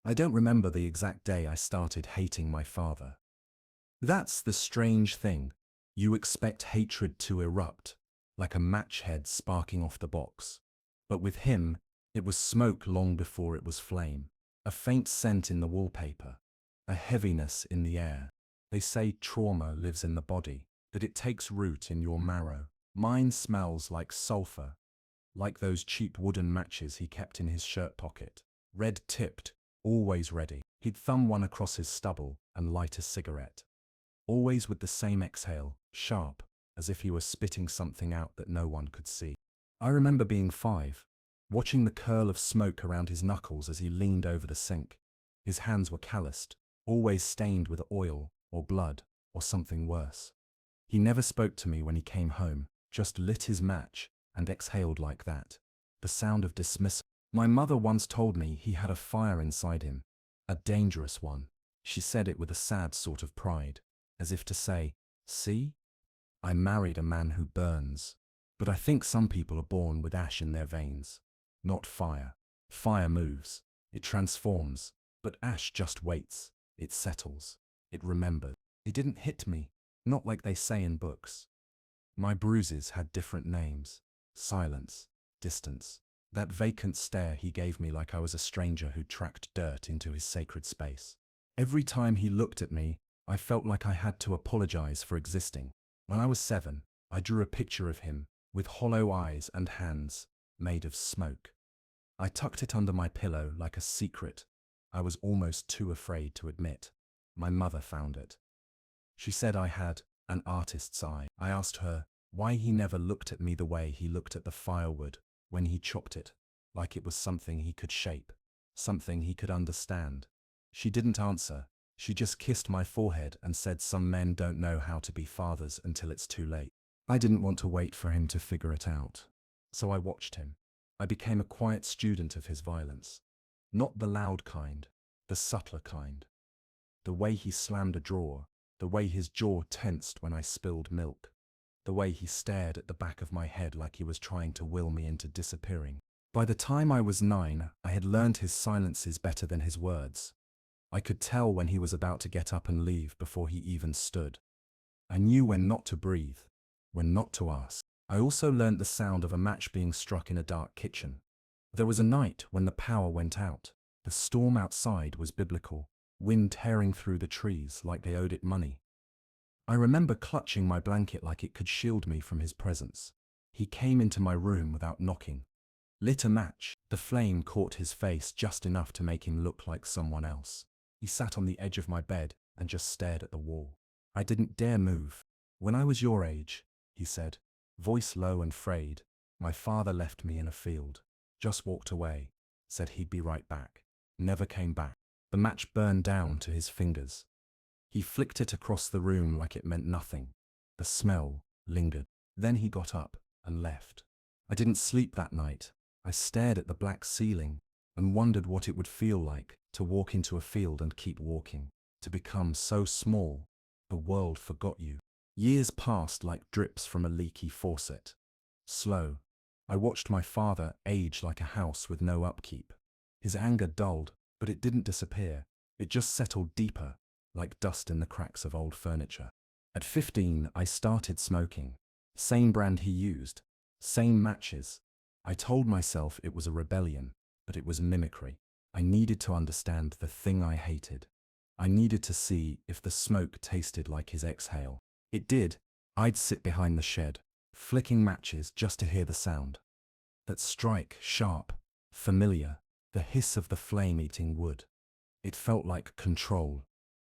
I don't remember the exact day I started hating my father. That's the strange thing. You expect hatred to erupt, like a match head sparking off the box. But with him, it was smoke long before it was flame. A faint scent in the wallpaper, a heaviness in the air. They say trauma lives in the body, that it takes root in your marrow. Mine smells like sulfur, like those cheap wooden matches he kept in his shirt pocket. Red-tipped, always ready. He'd thumb one across his stubble and light a cigarette. Always with the same exhale, sharp, as if he were spitting something out that no one could see. I remember being 5, watching the curl of smoke around his knuckles as he leaned over the sink. His hands were calloused, always stained with oil or blood or something worse. He never spoke to me when he came home, just lit his match and exhaled like that. The sound of dismissal. My mother once told me he had a fire inside him, a dangerous one. She said it with a sad sort of pride, as if to say, "See? I married a man who burns." But I think some people are born with ash in their veins, not fire. Fire moves, it transforms, but ash just waits, it settles, it remembers. It didn't hit me, not like they say in books. My bruises had different names: silence, distance, that vacant stare he gave me like I was a stranger who tracked dirt into his sacred space. Every time he looked at me, I felt like I had to apologize for existing. When I was 7, I drew a picture of him, with hollow eyes and hands, made of smoke. I tucked it under my pillow like a secret I was almost too afraid to admit. My mother found it. She said I had an artist's eye. I asked her why he never looked at me the way he looked at the firewood when he chopped it, like it was something he could shape, something he could understand. She didn't answer. She just kissed my forehead and said some men don't know how to be fathers until it's too late. I didn't want to wait for him to figure it out. So I watched him. I became a quiet student of his violence. Not the loud kind, the subtler kind. The way he slammed a drawer, the way his jaw tensed when I spilled milk, the way he stared at the back of my head like he was trying to will me into disappearing. By the time I was 9, I had learned his silences better than his words. I could tell when he was about to get up and leave before he even stood. I knew when not to breathe, when not to ask. I also learned the sound of a match being struck in a dark kitchen. There was a night when the power went out. The storm outside was biblical, wind tearing through the trees like they owed it money. I remember clutching my blanket like it could shield me from his presence. He came into my room without knocking, lit a match. The flame caught his face just enough to make him look like someone else. He sat on the edge of my bed and just stared at the wall. I didn't dare move. "When I was your age," he said, voice low and frayed, "my father left me in a field. Just walked away, said he'd be right back. Never came back." The match burned down to his fingers. He flicked it across the room like it meant nothing. The smell lingered. Then he got up and left. I didn't sleep that night. I stared at the black ceiling and wondered what it would feel like to walk into a field and keep walking, to become so small the world forgot you. Years passed like drips from a leaky faucet. Slow. I watched my father age like a house with no upkeep. His anger dulled, but it didn't disappear. It just settled deeper, like dust in the cracks of old furniture. At 15, I started smoking. Same brand he used, same matches. I told myself it was a rebellion, but it was mimicry. I needed to understand the thing I hated. I needed to see if the smoke tasted like his exhale. It did. I'd sit behind the shed, flicking matches just to hear the sound. That strike, sharp, familiar, the hiss of the flame eating wood. It felt like control,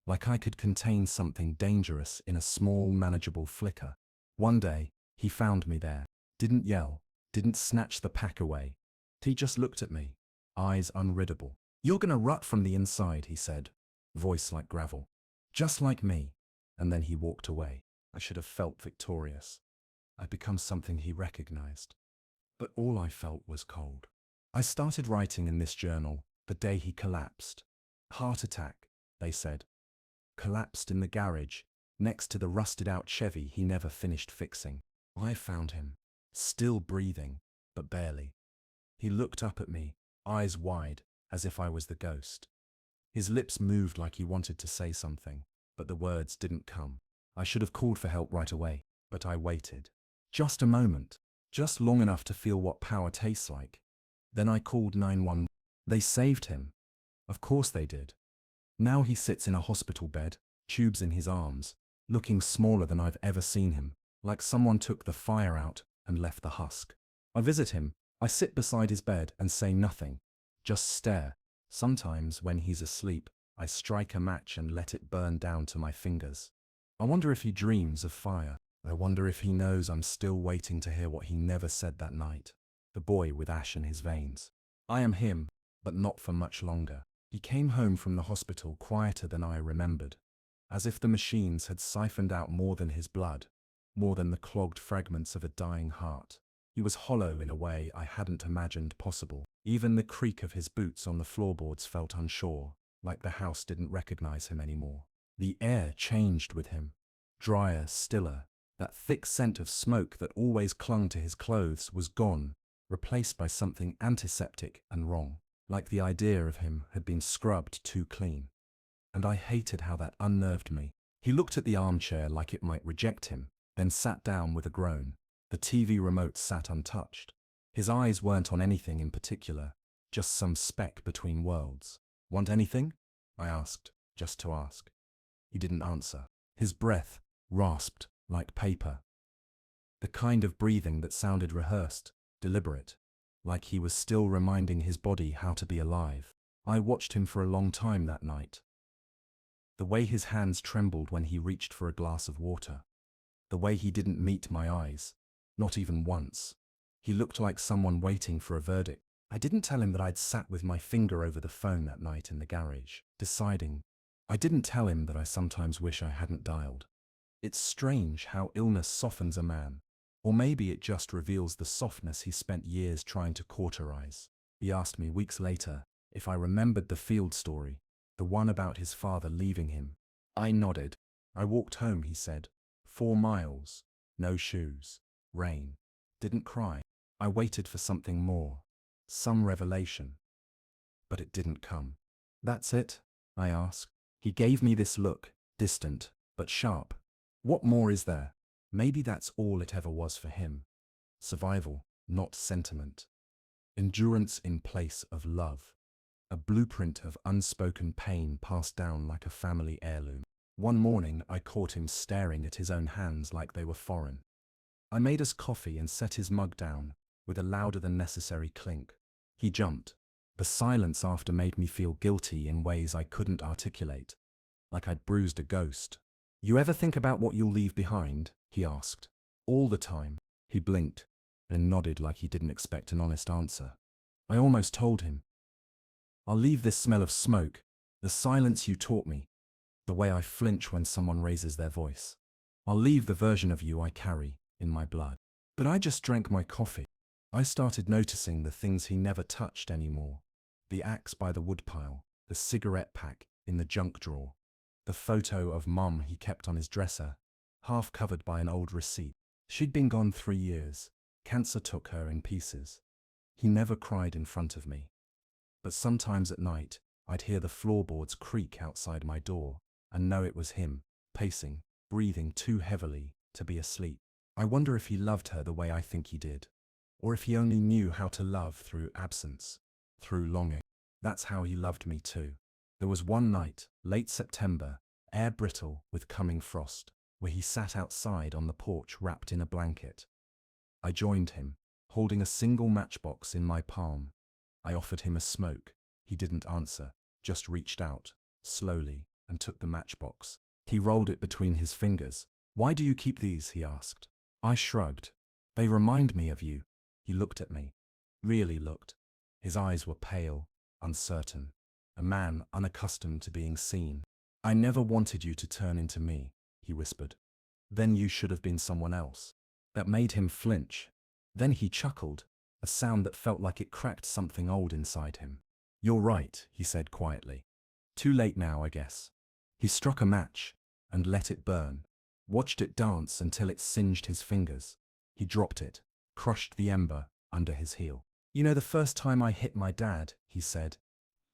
like I could contain something dangerous in a small, manageable flicker. One day, he found me there. Didn't yell, didn't snatch the pack away. He just looked at me, eyes unreadable. "You're gonna rut from the inside," he said, voice like gravel. "Just like me." And then he walked away. I should have felt victorious. I'd become something he recognized. But all I felt was cold. I started writing in this journal the day he collapsed. Heart attack, they said. Collapsed in the garage, next to the rusted-out Chevy he never finished fixing. I found him, still breathing, but barely. He looked up at me, eyes wide, as if I was the ghost. His lips moved like he wanted to say something, but the words didn't come. I should have called for help right away, but I waited. Just a moment, just long enough to feel what power tastes like. Then I called 911. They saved him. Of course they did. Now he sits in a hospital bed, tubes in his arms, looking smaller than I've ever seen him, like someone took the fire out and left the husk. I visit him, I sit beside his bed and say nothing, just stare. Sometimes when he's asleep, I strike a match and let it burn down to my fingers. I wonder if he dreams of fire. I wonder if he knows I'm still waiting to hear what he never said that night. The boy with ash in his veins. I am him, but not for much longer. He came home from the hospital quieter than I remembered, as if the machines had siphoned out more than his blood, more than the clogged fragments of a dying heart. He was hollow in a way I hadn't imagined possible. Even the creak of his boots on the floorboards felt unsure, like the house didn't recognize him anymore. The air changed with him. Drier, stiller. That thick scent of smoke that always clung to his clothes was gone, replaced by something antiseptic and wrong, like the idea of him had been scrubbed too clean. And I hated how that unnerved me. He looked at the armchair like it might reject him, then sat down with a groan. The TV remote sat untouched. His eyes weren't on anything in particular, just some speck between worlds. Want anything? I asked, just to ask. He didn't answer. His breath rasped like paper. The kind of breathing that sounded rehearsed, deliberate, like he was still reminding his body how to be alive. I watched him for a long time that night. The way his hands trembled when he reached for a glass of water. The way he didn't meet my eyes, not even once. He looked like someone waiting for a verdict. I didn't tell him that I'd sat with my finger over the phone that night in the garage, deciding. I didn't tell him that I sometimes wish I hadn't dialed. It's strange how illness softens a man. Or maybe it just reveals the softness he spent years trying to cauterize. He asked me weeks later if I remembered the field story, the one about his father leaving him. I nodded. I walked home, he said. 4 miles. No shoes. Rain. Didn't cry. I waited for something more. Some revelation. But it didn't come. That's it? I asked. He gave me this look, distant, but sharp. What more is there? Maybe that's all it ever was for him. Survival, not sentiment. Endurance in place of love. A blueprint of unspoken pain passed down like a family heirloom. One morning I caught him staring at his own hands like they were foreign. I made us coffee and set his mug down, with a louder than necessary clink. He jumped. The silence after made me feel guilty in ways I couldn't articulate, like I'd bruised a ghost. You ever think about what you'll leave behind? He asked. All the time. He blinked, and nodded like he didn't expect an honest answer. I almost told him. I'll leave this smell of smoke, the silence you taught me, the way I flinch when someone raises their voice. I'll leave the version of you I carry in my blood. But I just drank my coffee. I started noticing the things he never touched anymore. The axe by the woodpile, the cigarette pack in the junk drawer, the photo of Mum he kept on his dresser, half covered by an old receipt. She'd been gone 3 years. Cancer took her in pieces. He never cried in front of me. But sometimes at night, I'd hear the floorboards creak outside my door and know it was him, pacing, breathing too heavily to be asleep. I wonder if he loved her the way I think he did, or if he only knew how to love through absence, through longing. That's how he loved me too. There was one night, late September, air brittle with coming frost, where he sat outside on the porch wrapped in a blanket. I joined him, holding a single matchbox in my palm. I offered him a smoke. He didn't answer, just reached out, slowly, and took the matchbox. He rolled it between his fingers. Why do you keep these? He asked. I shrugged. They remind me of you. He looked at me. Really looked. His eyes were pale, uncertain. A man unaccustomed to being seen. I never wanted you to turn into me, he whispered. Then you should have been someone else. That made him flinch. Then he chuckled, a sound that felt like it cracked something old inside him. You're right, he said quietly. Too late now, I guess. He struck a match and let it burn, watched it dance until it singed his fingers. He dropped it, crushed the ember under his heel. You know, the first time I hit my dad, he said.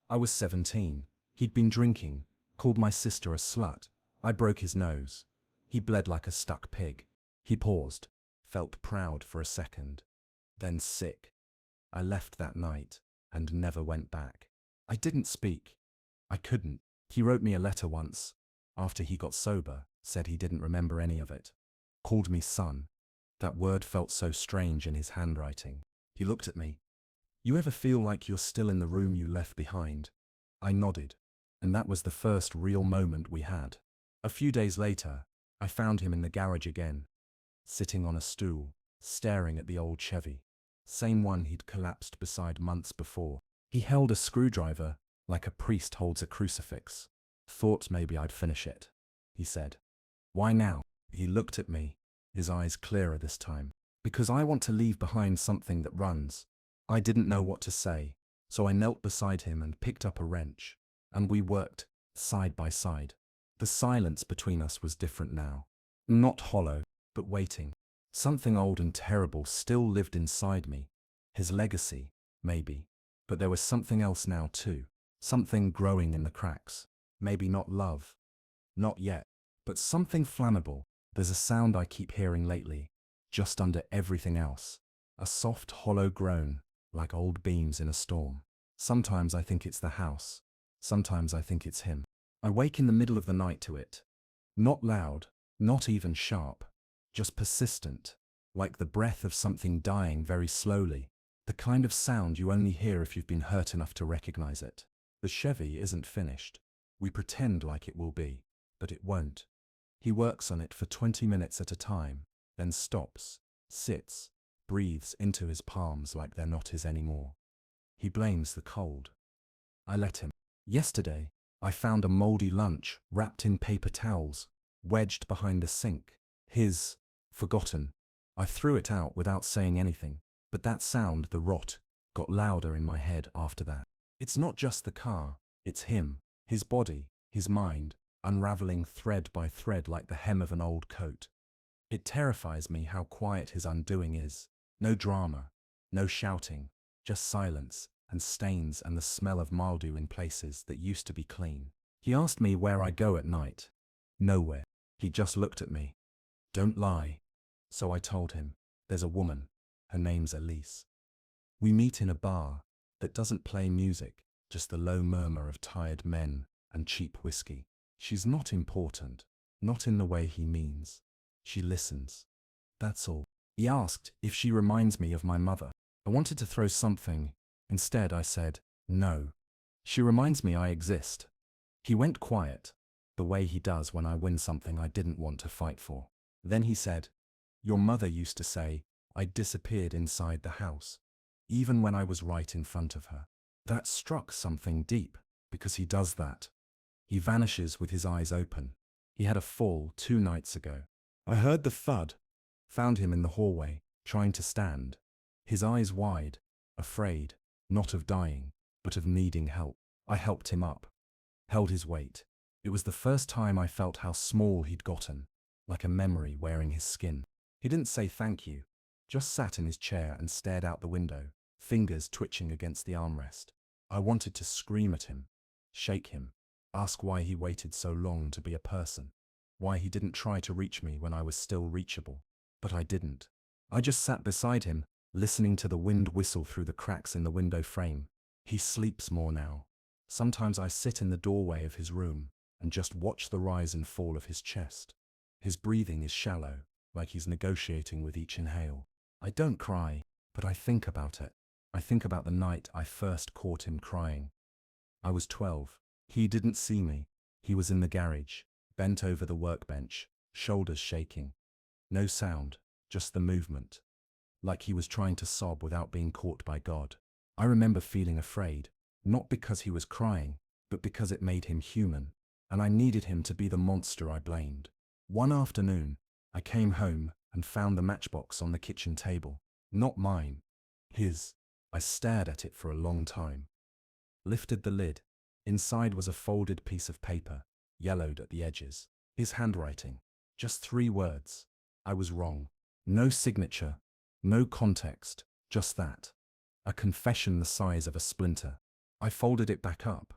I was 17. He'd been drinking, called my sister a slut. I broke his nose. He bled like a stuck pig. He paused, felt proud for a second, then sick. I left that night and never went back. I didn't speak. I couldn't. He wrote me a letter once, after he got sober, said he didn't remember any of it. Called me son. That word felt so strange in his handwriting. He looked at me. You ever feel like you're still in the room you left behind? I nodded, and that was the first real moment we had. A few days later, I found him in the garage again, sitting on a stool, staring at the old Chevy. Same one he'd collapsed beside months before. He held a screwdriver, like a priest holds a crucifix. Thought maybe I'd finish it, he said. Why now? He looked at me, his eyes clearer this time. Because I want to leave behind something that runs. I didn't know what to say, so I knelt beside him and picked up a wrench, and we worked, side by side. The silence between us was different now. Not hollow, but waiting. Something old and terrible still lived inside me. His legacy, maybe. But there was something else now too. Something growing in the cracks. Maybe not love. Not yet. But something flammable. There's a sound I keep hearing lately, just under everything else. A soft, hollow groan, like old beams in a storm. Sometimes I think it's the house. Sometimes I think it's him. I wake in the middle of the night to it. Not loud, not even sharp, just persistent, like the breath of something dying very slowly, the kind of sound you only hear if you've been hurt enough to recognize it. The Chevy isn't finished. We pretend like it will be, but it won't. He works on it for 20 minutes at a time, then stops, sits, breathes into his palms like they're not his anymore. He blames the cold. I let him. Yesterday, I found a moldy lunch wrapped in paper towels, wedged behind the sink. His, forgotten. I threw it out without saying anything, but that sound, the rot, got louder in my head after that. It's not just the car, it's him, his body, his mind, unraveling thread by thread like the hem of an old coat. It terrifies me how quiet his undoing is. No drama, no shouting, just silence and stains and the smell of mildew in places that used to be clean. He asked me where I go at night. Nowhere. He just looked at me. Don't lie. So I told him, there's a woman. Her name's Elise. We meet in a bar that doesn't play music, just the low murmur of tired men and cheap whiskey. She's not important, not in the way he means. She listens. That's all. He asked if she reminds me of my mother. I wanted to throw something. Instead, I said, no. She reminds me I exist. He went quiet, the way he does when I win something I didn't want to fight for. Then he said, your mother used to say, I disappeared inside the house, even when I was right in front of her. That struck something deep, because he does that. He vanishes with his eyes open. He had a fall 2 nights ago. I heard the thud, found him in the hallway, trying to stand, his eyes wide, afraid, not of dying, but of needing help. I helped him up, held his weight. It was the first time I felt how small he'd gotten, like a memory wearing his skin. He didn't say thank you, just sat in his chair and stared out the window, fingers twitching against the armrest. I wanted to scream at him, shake him, ask why he waited so long to be a person, why he didn't try to reach me when I was still reachable. But I didn't. I just sat beside him, listening to the wind whistle through the cracks in the window frame. He sleeps more now. Sometimes I sit in the doorway of his room and just watch the rise and fall of his chest. His breathing is shallow, like he's negotiating with each inhale. I don't cry, but I think about it. I think about the night I first caught him crying. I was 12. He didn't see me. He was in the garage, bent over the workbench, shoulders shaking. No sound, just the movement. Like he was trying to sob without being caught by God. I remember feeling afraid, not because he was crying, but because it made him human, and I needed him to be the monster I blamed. One afternoon, I came home and found the matchbox on the kitchen table. Not mine. His. I stared at it for a long time. Lifted the lid. Inside was a folded piece of paper, yellowed at the edges. His handwriting. Just 3 words. I was wrong. No signature. No context. Just that. A confession the size of a splinter. I folded it back up.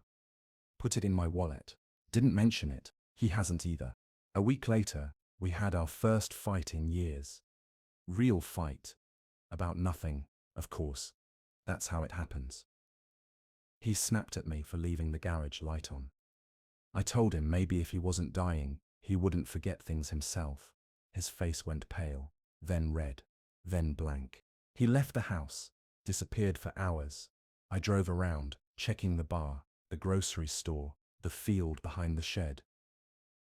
Put it in my wallet. Didn't mention it. He hasn't either. A week later, we had our first fight in years. Real fight. About nothing, of course. That's how it happens. He snapped at me for leaving the garage light on. I told him maybe if he wasn't dying, he wouldn't forget things himself. His face went pale, then red, then blank. He left the house, disappeared for hours. I drove around, checking the bar, the grocery store, the field behind the shed.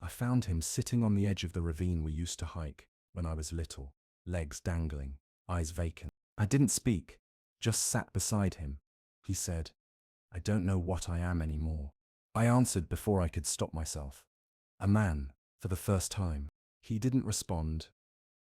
I found him sitting on the edge of the ravine we used to hike when I was little, legs dangling, eyes vacant. I didn't speak, just sat beside him. He said, "I don't know what I am anymore." I answered before I could stop myself. A man, for the first time. He didn't respond,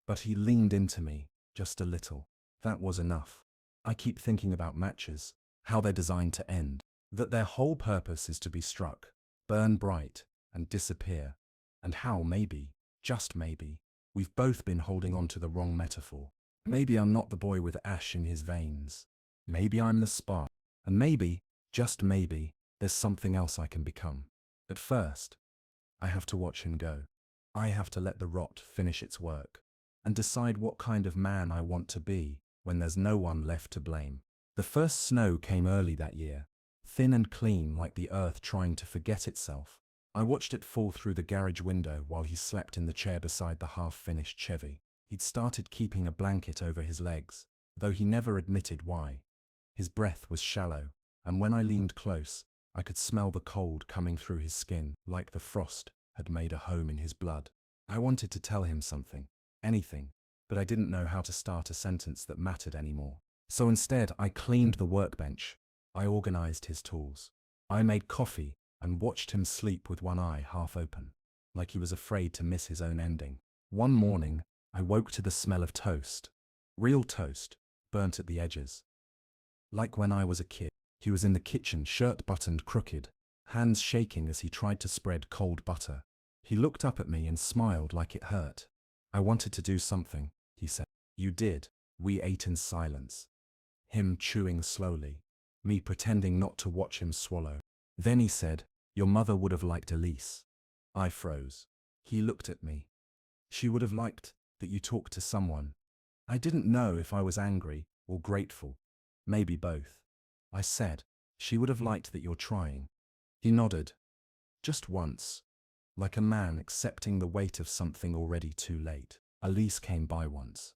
but he leaned into me, just a little. That was enough. I keep thinking about matches, how they're designed to end, that their whole purpose is to be struck, burn bright, and disappear, and how maybe, just maybe, we've both been holding on to the wrong metaphor. Maybe I'm not the boy with ash in his veins. Maybe I'm the spark, and maybe, just maybe, there's something else I can become. At first, I have to watch him go. I have to let the rot finish its work, and decide what kind of man I want to be when there's no one left to blame. The first snow came early that year, thin and clean like the earth trying to forget itself. I watched it fall through the garage window while he slept in the chair beside the half-finished Chevy. He'd started keeping a blanket over his legs, though he never admitted why. His breath was shallow, and when I leaned close, I could smell the cold coming through his skin, like the frost had made a home in his blood. I wanted to tell him something, anything, but I didn't know how to start a sentence that mattered anymore. So instead, I cleaned the workbench. I organized his tools. I made coffee and watched him sleep with one eye half open, like he was afraid to miss his own ending. One morning, I woke to the smell of toast. Real toast, burnt at the edges. Like when I was a kid. He was in the kitchen, shirt buttoned crooked, hands shaking as he tried to spread cold butter. He looked up at me and smiled like it hurt. "I wanted to do something," he said. "You did." We ate in silence. Him chewing slowly, me pretending not to watch him swallow. Then he said, "Your mother would have liked Elise." I froze. He looked at me. "She would have liked that you talked to someone." I didn't know if I was angry or grateful. Maybe both. I said, "She would have liked that you're trying." He nodded. Just once. Like a man accepting the weight of something already too late. Elise came by once.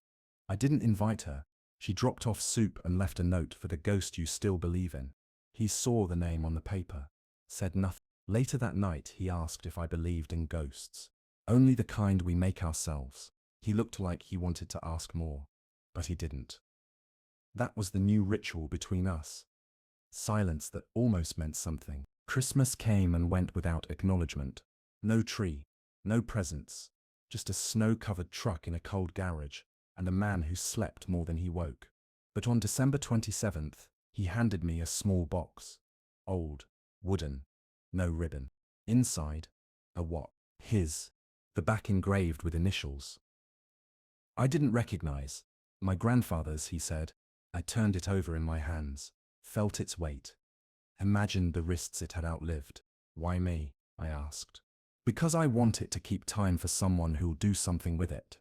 I didn't invite her. She dropped off soup and left a note for the ghost you still believe in. He saw the name on the paper. Said nothing. Later that night, he asked if I believed in ghosts. Only the kind we make ourselves. He looked like he wanted to ask more, but he didn't. That was the new ritual between us. Silence that almost meant something. Christmas came and went without acknowledgement. No tree, no presents, just a snow-covered truck in a cold garage, and a man who slept more than he woke. But on December 27th, he handed me a small box. Old, wooden, no ribbon. Inside, a what? His. The back engraved with initials. I didn't recognize. My grandfather's, he said. I turned it over in my hands. Felt its weight. Imagined the wrists it had outlived. "Why me?" I asked. "Because I want it to keep time for someone who'll do something with it."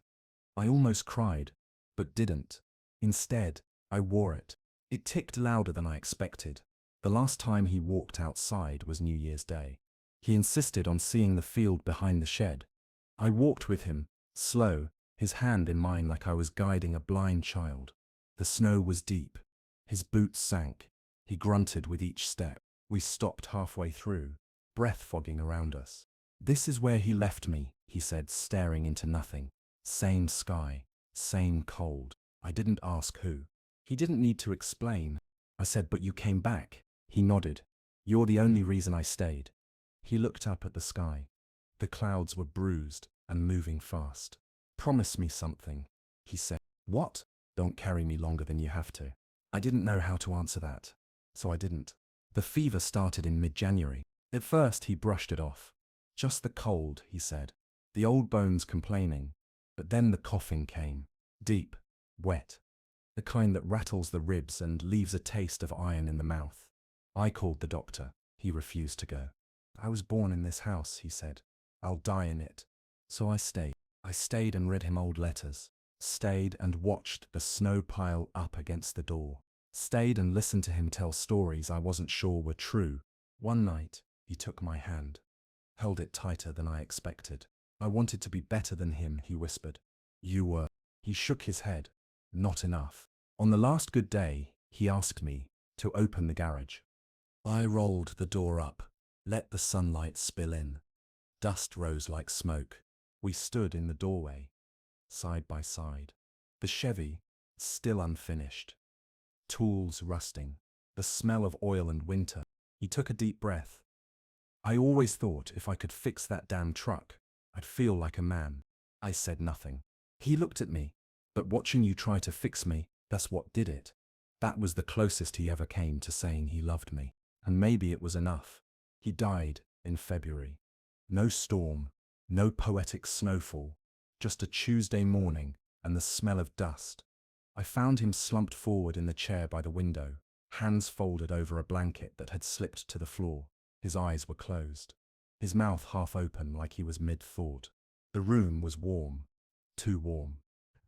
I almost cried, but didn't. Instead, I wore it. It ticked louder than I expected. The last time he walked outside was New Year's Day. He insisted on seeing the field behind the shed. I walked with him, slow, his hand in mine like I was guiding a blind child. The snow was deep. His boots sank. He grunted with each step. We stopped halfway through, breath fogging around us. "This is where he left me," he said, staring into nothing. Same sky, same cold. I didn't ask who. He didn't need to explain. I said, "But you came back." He nodded. "You're the only reason I stayed." He looked up at the sky. The clouds were bruised and moving fast. "Promise me something," he said. "What?" "Don't carry me longer than you have to." I didn't know how to answer that, so I didn't. The fever started in mid-January. At first, he brushed it off. "Just the cold," he said. "The old bones complaining." But then the coughing came. Deep, wet. The kind that rattles the ribs and leaves a taste of iron in the mouth. I called the doctor. He refused to go. I was born in this house, he said. I'll die in it. So I stayed. I stayed and read him old letters. Stayed and watched the snow pile up against the door. Stayed and listened to him tell stories I wasn't sure were true. One night, he took my hand. Held it tighter than I expected. I wanted to be better than him, he whispered. You were. He shook his head. Not enough. On the last good day, he asked me to open the garage. I rolled the door up, let the sunlight spill in. Dust rose like smoke. We stood in the doorway, side by side. The Chevy, still unfinished. Tools rusting. The smell of oil and winter. He took a deep breath. I always thought if I could fix that damn truck, I'd feel like a man. I said nothing. He looked at me. But watching you try to fix me, that's what did it. That was the closest he ever came to saying he loved me. And maybe it was enough. He died in February. No storm, no poetic snowfall, just a Tuesday morning and the smell of dust. I found him slumped forward in the chair by the window, hands folded over a blanket that had slipped to the floor. His eyes were closed, his mouth half open like he was mid-thought. The room was warm, too warm,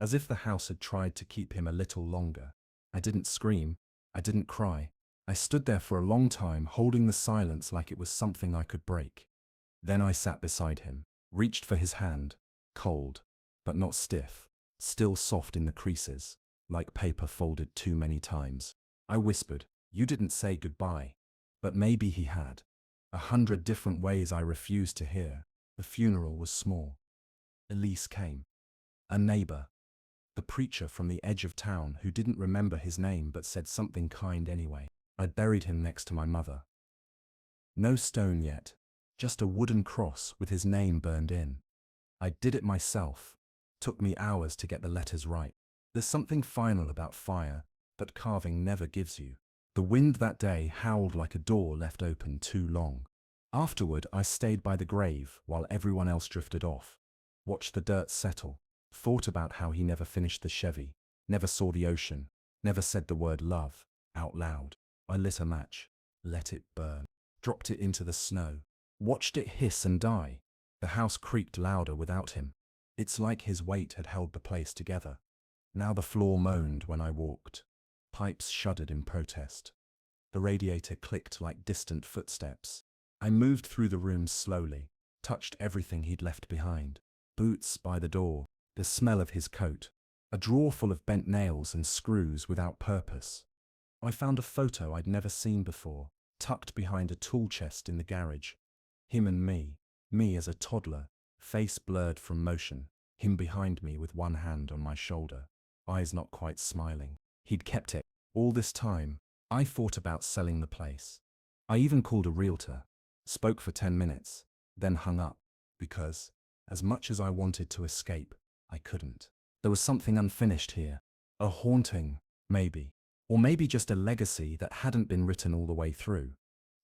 as if the house had tried to keep him a little longer. I didn't scream, I didn't cry. I stood there for a long time, holding the silence like it was something I could break. Then I sat beside him, reached for his hand, cold, but not stiff, still soft in the creases, like paper folded too many times. I whispered, "You didn't say goodbye." But maybe he had. 100 different ways I refused to hear. The funeral was small. Elise came. A neighbor. The preacher from the edge of town who didn't remember his name but said something kind anyway. I'd buried him next to my mother. No stone yet, just a wooden cross with his name burned in. I did it myself. Took me hours to get the letters right. There's something final about fire that carving never gives you. The wind that day howled like a door left open too long. Afterward, I stayed by the grave while everyone else drifted off. Watched the dirt settle. Thought about how he never finished the Chevy, never saw the ocean, never said the word love out loud. I lit a match, let it burn, dropped it into the snow, watched it hiss and die. The house creaked louder without him. It's like his weight had held the place together. Now the floor moaned when I walked. Pipes shuddered in protest. The radiator clicked like distant footsteps. I moved through the rooms slowly, touched everything he'd left behind. Boots by the door, the smell of his coat, a drawer full of bent nails and screws without purpose. I found a photo I'd never seen before, tucked behind a tool chest in the garage. Him and me as a toddler, face blurred from motion, him behind me with one hand on my shoulder, eyes not quite smiling. He'd kept it. All this time, I thought about selling the place. I even called a realtor, spoke for 10 minutes, then hung up, because, as much as I wanted to escape, I couldn't. There was something unfinished here. A haunting, maybe. Or maybe just a legacy that hadn't been written all the way through.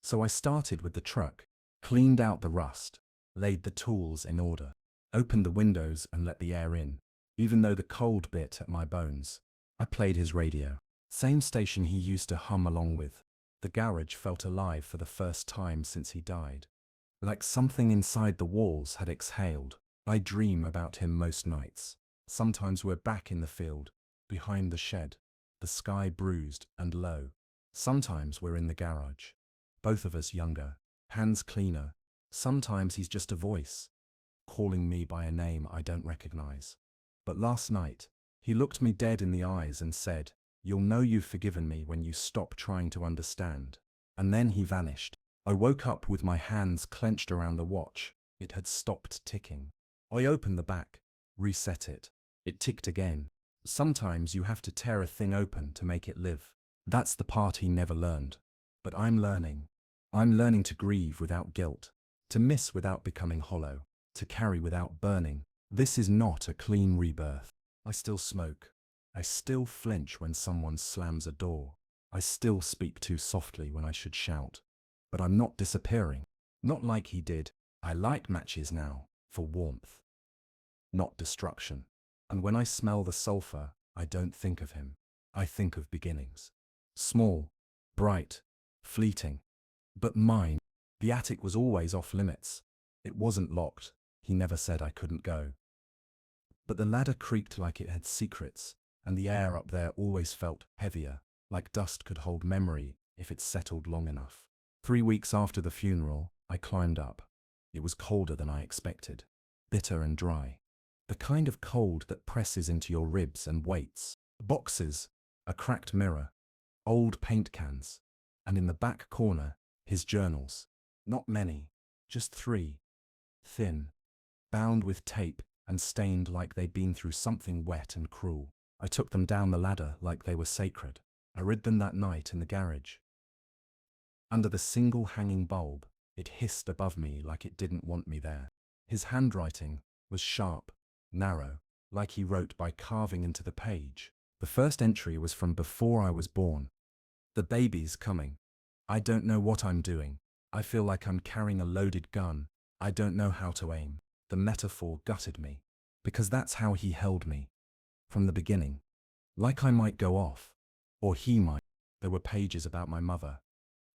So I started with the truck, cleaned out the rust, laid the tools in order, opened the windows and let the air in, even though the cold bit at my bones. I played his radio. Same station he used to hum along with. The garage felt alive for the first time since he died. Like something inside the walls had exhaled. I dream about him most nights. Sometimes we're back in the field, behind the shed, the sky bruised and low. Sometimes we're in the garage, both of us younger, hands cleaner. Sometimes he's just a voice, calling me by a name I don't recognize. But last night, he looked me dead in the eyes and said, "You'll know you've forgiven me when you stop trying to understand." And then he vanished. I woke up with my hands clenched around the watch. It had stopped ticking. I opened the back, reset it. It ticked again. Sometimes you have to tear a thing open to make it live. That's the part he never learned. But I'm learning. I'm learning to grieve without guilt, to miss without becoming hollow, to carry without burning. This is not a clean rebirth. I still smoke. I still flinch when someone slams a door. I still speak too softly when I should shout. But I'm not disappearing. Not like he did. I light matches now, for warmth, not destruction. And when I smell the sulfur, I don't think of him. I think of beginnings. Small, bright, fleeting, but mine. The attic was always off limits. It wasn't locked. He never said I couldn't go. But the ladder creaked like it had secrets, and the air up there always felt heavier, like dust could hold memory if it settled long enough. 3 weeks after the funeral, I climbed up. It was colder than I expected, bitter and dry. The kind of cold that presses into your ribs and waits. Boxes, a cracked mirror, old paint cans, and in the back corner, his journals. Not many, just 3. Thin, bound with tape and stained like they'd been through something wet and cruel. I took them down the ladder like they were sacred. I read them that night in the garage. Under the single hanging bulb, it hissed above me like it didn't want me there. His handwriting was sharp, narrow, like he wrote by carving into the page. The first entry was from before I was born. The baby's coming. I don't know what I'm doing. I feel like I'm carrying a loaded gun. I don't know how to aim. The metaphor gutted me, because that's how he held me. From the beginning. Like I might go off. Or he might. There were pages about my mother.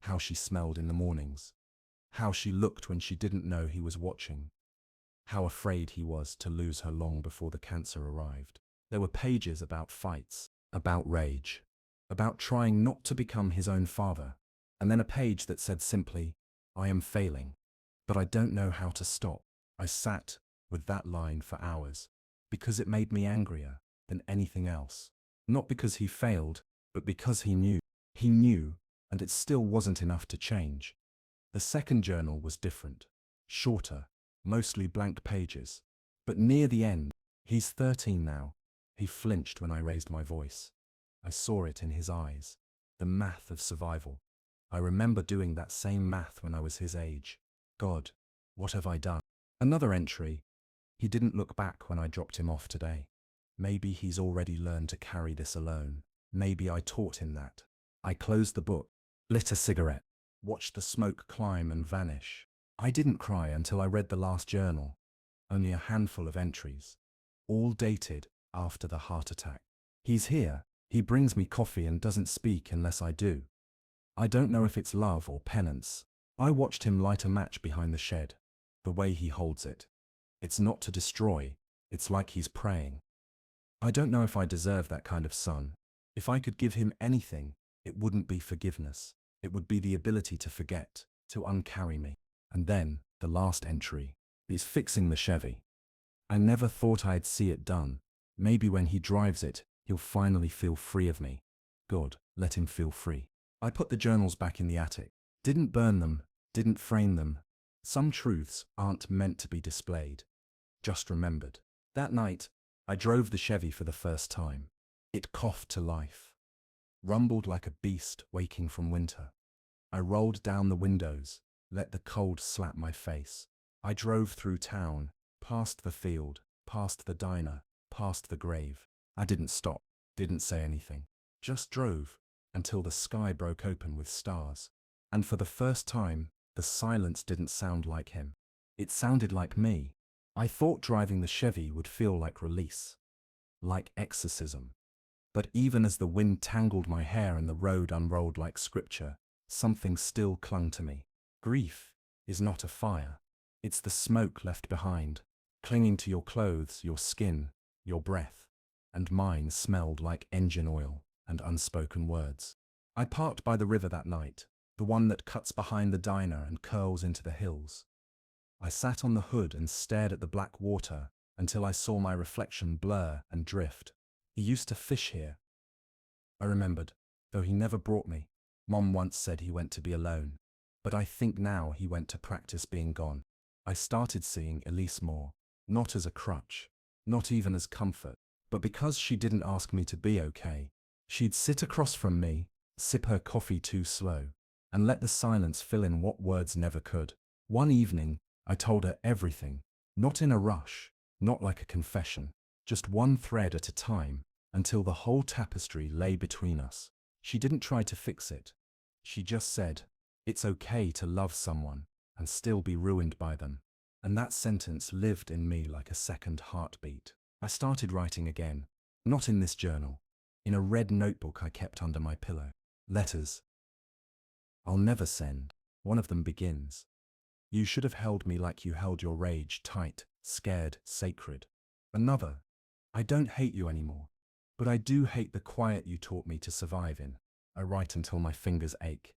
How she smelled in the mornings. How she looked when she didn't know he was watching. How afraid he was to lose her long before the cancer arrived. There were pages about fights, about rage, about trying not to become his own father. And then a page that said simply, I am failing, but I don't know how to stop. I sat with that line for hours, because it made me angrier than anything else. Not because he failed, but because he knew. He knew, and it still wasn't enough to change. The second journal was different, shorter, mostly blank pages. But near the end, he's 13 now, he flinched when I raised my voice. I saw it in his eyes, the math of survival. I remember doing that same math when I was his age. God, what have I done? Another entry. He didn't look back when I dropped him off today. Maybe he's already learned to carry this alone. Maybe I taught him that. I closed the book, lit a cigarette, watched the smoke climb and vanish. I didn't cry until I read the last journal. Only a handful of entries, all dated after the heart attack. He's here. He brings me coffee and doesn't speak unless I do. I don't know if it's love or penance. I watched him light a match behind the shed. The way he holds it. It's not to destroy. It's like he's praying. I don't know if I deserve that kind of son. If I could give him anything, it wouldn't be forgiveness. It would be the ability to forget, to uncarry me. And then, the last entry. He's fixing the Chevy. I never thought I'd see it done. Maybe when he drives it, he'll finally feel free of me. God, let him feel free. I put the journals back in the attic. Didn't burn them, didn't frame them. Some truths aren't meant to be displayed. Just remembered. That night, I drove the Chevy for the first time. It coughed to life. Rumbled like a beast waking from winter. I rolled down the windows, let the cold slap my face. I drove through town, past the field, past the diner, past the grave. I didn't stop, didn't say anything. Just drove, until the sky broke open with stars. And for the first time, the silence didn't sound like him. It sounded like me. I thought driving the Chevy would feel like release. Like exorcism. But even as the wind tangled my hair and the road unrolled like scripture, something still clung to me. Grief is not a fire. It's the smoke left behind, clinging to your clothes, your skin, your breath. And mine smelled like engine oil and unspoken words. I parked by the river that night, the one that cuts behind the diner and curls into the hills. I sat on the hood and stared at the black water until I saw my reflection blur and drift. He used to fish here. I remembered, though he never brought me. Mom once said he went to be alone, but I think now he went to practice being gone. I started seeing Elise more, not as a crutch, not even as comfort, but because she didn't ask me to be okay. She'd sit across from me, sip her coffee too slow, and let the silence fill in what words never could. One evening, I told her everything, not in a rush, not like a confession, just one thread at a time, until the whole tapestry lay between us. She didn't try to fix it. She just said, it's okay to love someone and still be ruined by them. And that sentence lived in me like a second heartbeat. I started writing again, not in this journal, in a red notebook I kept under my pillow. Letters I'll never send. One of them begins, "You should have held me like you held your rage, tight, scared, sacred." Another, "I don't hate you anymore, but I do hate the quiet you taught me to survive in." I write until my fingers ache,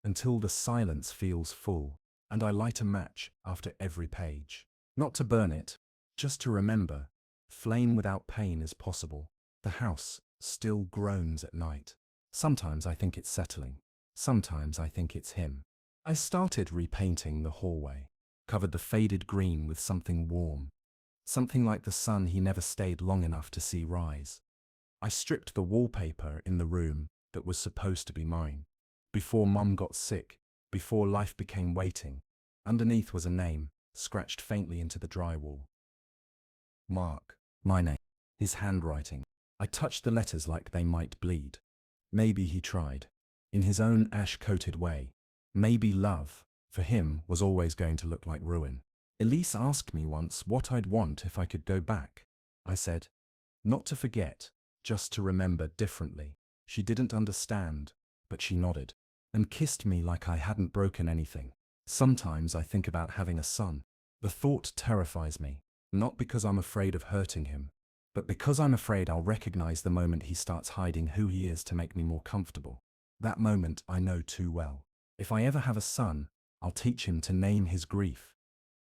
until the silence feels full, and I light a match after every page. Not to burn it, just to remember, flame without pain is possible. The house still groans at night. Sometimes I think it's settling. Sometimes I think it's him. I started repainting the hallway, covered the faded green with something warm, something like the sun he never stayed long enough to see rise. I stripped the wallpaper in the room that was supposed to be mine. Before Mum got sick, before life became waiting, underneath was a name, scratched faintly into the drywall. Mark. My name. His handwriting. I touched the letters like they might bleed. Maybe he tried. In his own ash-coated way. Maybe love, for him, was always going to look like ruin. Elise asked me once what I'd want if I could go back. I said, not to forget, just to remember differently. She didn't understand, but she nodded, and kissed me like I hadn't broken anything. Sometimes I think about having a son. The thought terrifies me, not because I'm afraid of hurting him, but because I'm afraid I'll recognize the moment he starts hiding who he is to make me more comfortable. That moment I know too well. If I ever have a son, I'll teach him to name his grief.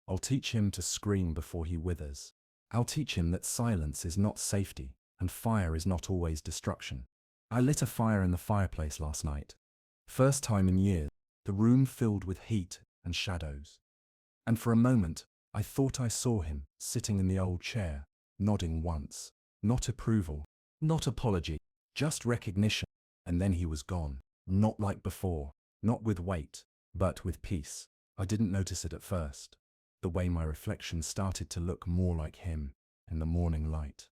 I'll teach him to scream before he withers. I'll teach him that silence is not safety, and fire is not always destruction. I lit a fire in the fireplace last night. First time in years, the room filled with heat and shadows. And for a moment, I thought I saw him, sitting in the old chair, nodding once. Not approval, not apology, just recognition. And then he was gone. Not like before, not with weight, but with peace. I didn't notice it at first. The way my reflection started to look more like him in the morning light.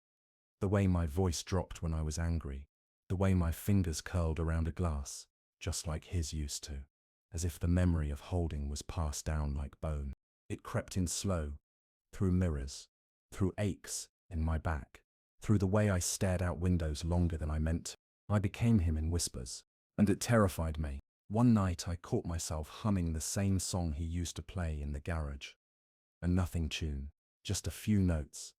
The way my voice dropped when I was angry. The way my fingers curled around a glass, just like his used to. As if the memory of holding was passed down like bone. It crept in slow, through mirrors, through aches in my back, through the way I stared out windows longer than I meant to. I became him in whispers, and it terrified me. One night I caught myself humming the same song he used to play in the garage. A nothing tune, just a few notes,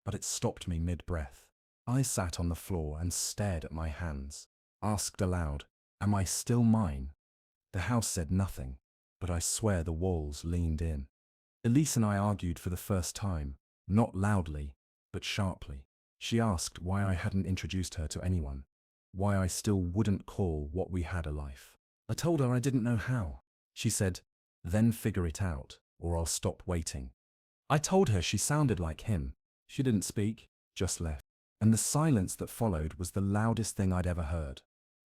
but it stopped me mid-breath. I sat on the floor and stared at my hands, asked aloud, "Am I still mine?" The house said nothing, but I swear the walls leaned in. Elise and I argued for the first time, not loudly, but sharply. She asked why I hadn't introduced her to anyone, why I still wouldn't call what we had a life. I told her I didn't know how. She said, "Then figure it out, or I'll stop waiting." I told her she sounded like him. She didn't speak, just left. And the silence that followed was the loudest thing I'd ever heard.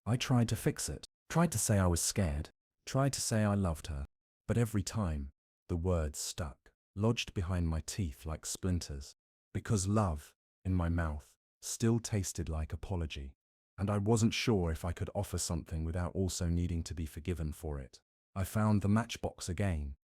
I tried to fix it, tried to say I was scared, tried to say I loved her, but every time, the words stuck, lodged behind my teeth like splinters, because love, in my mouth, still tasted like apology, and I wasn't sure if I could offer something without also needing to be forgiven for it. I found the matchbox again,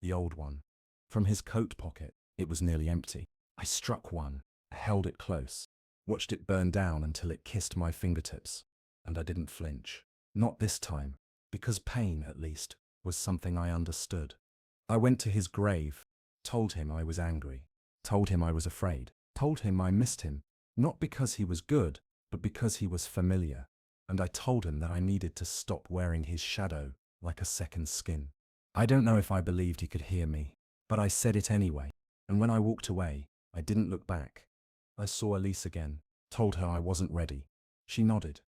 the old one. From his coat pocket, it was nearly empty. I struck one, held it close, watched it burn down until it kissed my fingertips, and I didn't flinch. Not this time, because pain, at least, was something I understood. I went to his grave, told him I was angry, told him I was afraid, told him I missed him, not because he was good, but because he was familiar, and I told him that I needed to stop wearing his shadow like a second skin. I don't know if I believed he could hear me, but I said it anyway, and when I walked away, I didn't look back. I saw Elise again, told her I wasn't ready. She nodded,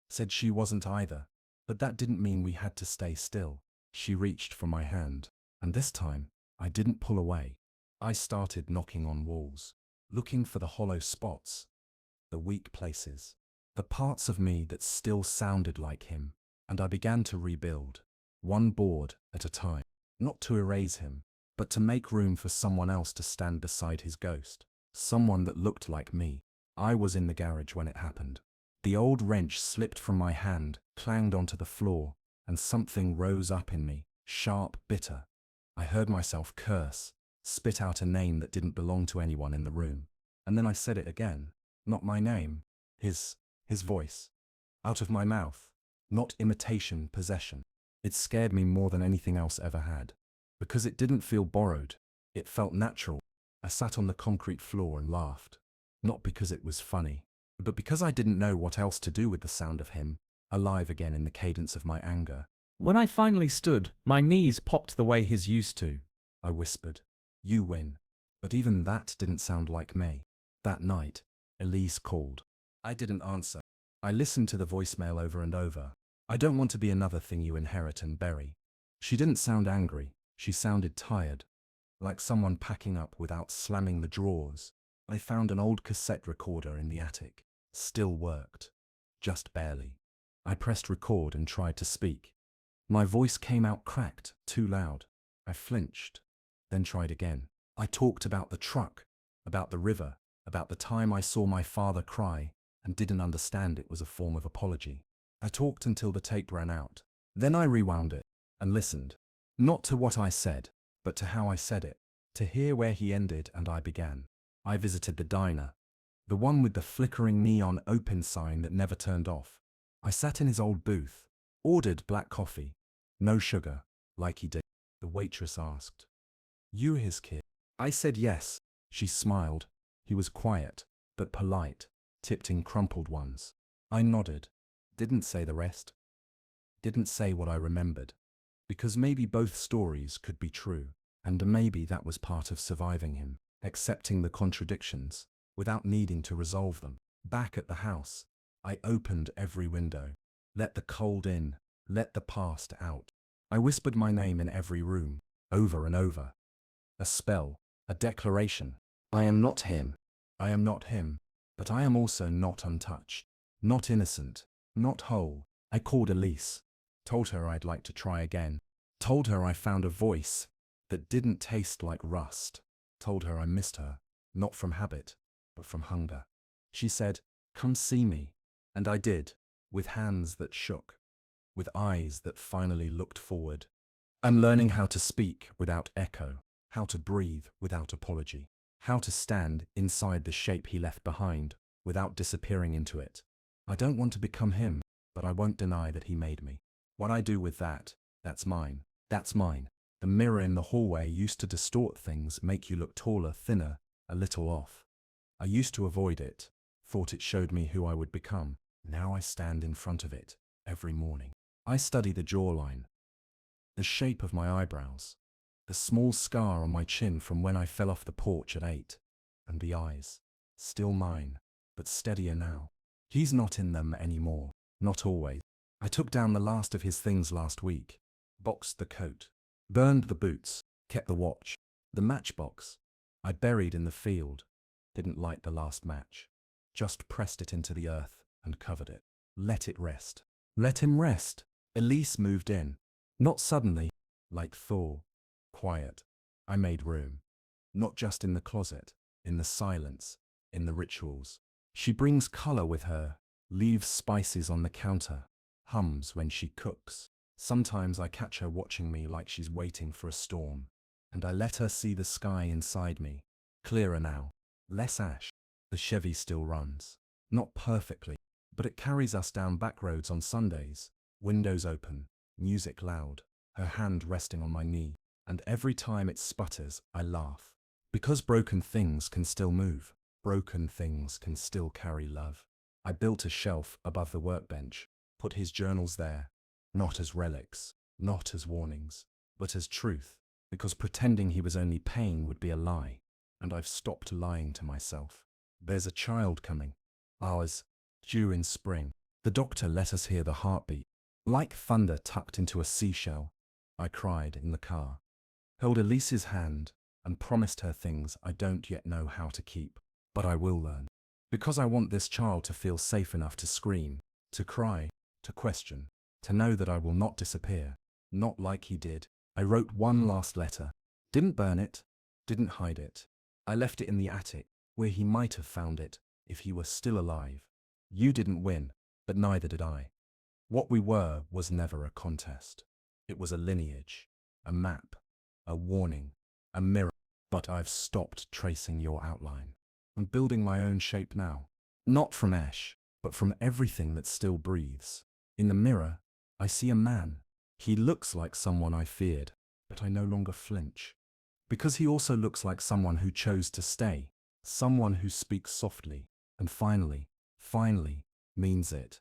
said she wasn't either, but that didn't mean we had to stay still. She reached for my hand, and this time, I didn't pull away. I started knocking on walls, looking for the hollow spots, the weak places, the parts of me that still sounded like him, and I began to rebuild, one board at a time, not to erase him, but to make room for someone else to stand beside his ghost, someone that looked like me. I was in the garage when it happened. The old wrench slipped from my hand, clanged onto the floor, and something rose up in me, sharp, bitter. I heard myself curse, spit out a name that didn't belong to anyone in the room. And then I said it again. Not my name. His voice. Out of my mouth. Not imitation, possession. It scared me more than anything else ever had. Because it didn't feel borrowed. It felt natural. I sat on the concrete floor and laughed. Not because it was funny, but because I didn't know what else to do with the sound of him, alive again in the cadence of my anger. When I finally stood, my knees popped the way his used to. I whispered, "You win." But even that didn't sound like me. That night, Elise called. I didn't answer. I listened to the voicemail over and over. "I don't want to be another thing you inherit and bury." She didn't sound angry. She sounded tired. Like someone packing up without slamming the drawers. I found an old cassette recorder in the attic. Still worked. Just barely. I pressed record and tried to speak. My voice came out cracked, too loud. I flinched. Then tried again. I talked about the truck, about the river, about the time I saw my father cry and didn't understand it was a form of apology. I talked until the tape ran out. Then I rewound it and listened. Not to what I said, but to how I said it. To hear where he ended and I began. I visited the diner. The one with the flickering neon open sign that never turned off. I sat in his old booth. Ordered black coffee. No sugar, like he did. The waitress asked, "You his kid?" I said yes. She smiled. He was quiet, but polite, tipped in crumpled ones. I nodded. Didn't say the rest. Didn't say what I remembered. Because maybe both stories could be true, and maybe that was part of surviving him, accepting the contradictions, without needing to resolve them. Back at the house, I opened every window. Let the cold in, let the past out. I whispered my name in every room, over and over. A spell, a declaration. I am not him. I am not him, but I am also not untouched, not innocent, not whole. I called Elise, told her I'd like to try again, told her I found a voice that didn't taste like rust, told her I missed her, not from habit, but from hunger. She said, "Come see me," and I did, with hands that shook, with eyes that finally looked forward. I'm learning how to speak without echo, how to breathe without apology, how to stand inside the shape he left behind without disappearing into it. I don't want to become him, but I won't deny that he made me. What I do with that, that's mine. That's mine. The mirror in the hallway used to distort things, make you look taller, thinner, a little off. I used to avoid it, thought it showed me who I would become. Now I stand in front of it, every morning. I study the jawline, the shape of my eyebrows, the small scar on my chin from when I fell off the porch at 8, and the eyes, still mine, but steadier now. He's not in them anymore, not always. I took down the last of his things last week, boxed the coat, burned the boots, kept the watch, the matchbox. I buried in the field, didn't light the last match, just pressed it into the earth and covered it. Let it rest. Let him rest. Elise moved in. Not suddenly, like Thor. Quiet. I made room. Not just in the closet, in the silence, in the rituals. She brings color with her, leaves spices on the counter, hums when she cooks. Sometimes I catch her watching me like she's waiting for a storm, and I let her see the sky inside me. Clearer now. Less ash. The Chevy still runs. Not perfectly, but it carries us down back roads on Sundays. Windows open, music loud, her hand resting on my knee, and every time it sputters, I laugh. Because broken things can still move, broken things can still carry love. I built a shelf above the workbench, put his journals there, not as relics, not as warnings, but as truth, because pretending he was only pain would be a lie, and I've stopped lying to myself. There's a child coming. Ours, due in spring. The doctor let us hear the heartbeat. Like thunder tucked into a seashell, I cried in the car. Held Elise's hand and promised her things I don't yet know how to keep, but I will learn. Because I want this child to feel safe enough to scream, to cry, to question, to know that I will not disappear, not like he did. I wrote one last letter. Didn't burn it, didn't hide it. I left it in the attic, where he might have found it if he were still alive. You didn't win, but neither did I. What we were was never a contest. It was a lineage, a map, a warning, a mirror. But I've stopped tracing your outline. I'm building my own shape now. Not from ash, but from everything that still breathes. In the mirror, I see a man. He looks like someone I feared, but I no longer flinch. Because he also looks like someone who chose to stay, someone who speaks softly, and finally, means it.